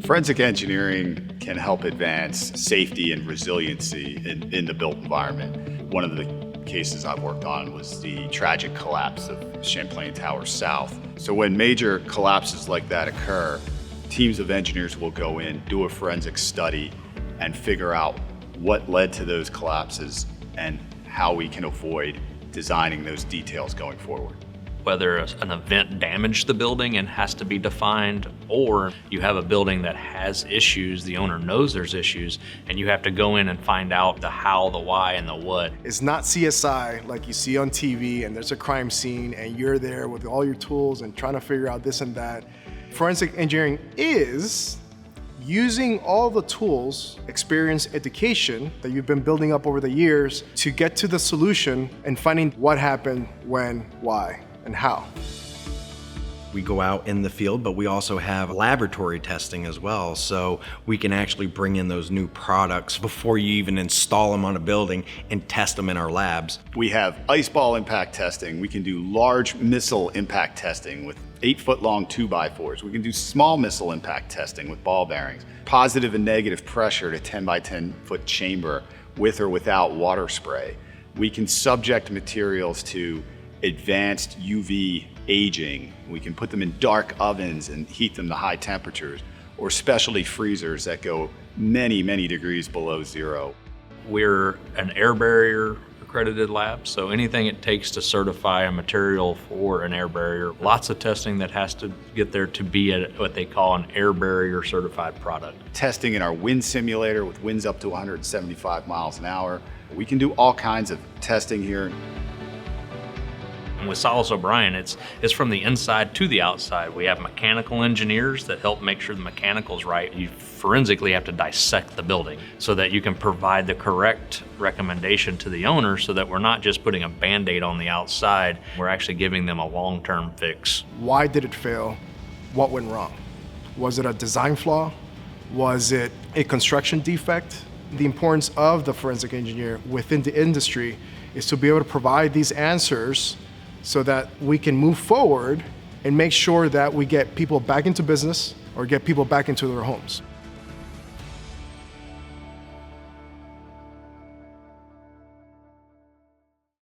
Forensic engineering can help advance safety and resiliency in the built environment. One of the cases I've worked on was the tragic collapse of Champlain Tower South. So when major collapses like that occur, teams of engineers will go in, do a forensic study, and figure out what led to those collapses and how we can avoid designing those details going forward. Whether an event damaged the building and has to be defined, or you have a building that has issues, the owner knows there's issues, and you have to go in and find out the how, the why, and the what. It's not CSI like you see on TV and there's a crime scene and you're there with all your tools and trying to figure out this and that. Forensic engineering is using all the tools, experience, education that you've been building up over the years to get to the solution and finding what happened, when, why, and how. We go out in the field, but we also have laboratory testing as well, so we can actually bring in those new products before you even install them on a building and test them in our labs. We have ice ball impact testing. We can do large missile impact testing with 8-foot-long 2x4s. We can do small missile impact testing with ball bearings. Positive and negative pressure to 10 by 10 foot chamber with or without water spray. We can subject materials to advanced UV aging. We can put them in dark ovens and heat them to high temperatures, or specialty freezers that go many, many degrees below zero. We're an air barrier accredited lab, so anything it takes to certify a material for an air barrier, lots of testing that has to get there to be what they call an air barrier certified product. Testing in our wind simulator with winds up to 175 miles an hour. We can do all kinds of testing here. And with Salas O'Brien, it's from the inside to the outside. We have mechanical engineers that help make sure the mechanical's right. You forensically have to dissect the building so that you can provide the correct recommendation to the owner so that we're not just putting a Band-Aid on the outside, we're actually giving them a long-term fix. Why did it fail? What went wrong? Was it a design flaw? Was it a construction defect? The importance of the forensic engineer within the industry is to be able to provide these answers so that we can move forward and make sure that we get people back into business or get people back into their homes.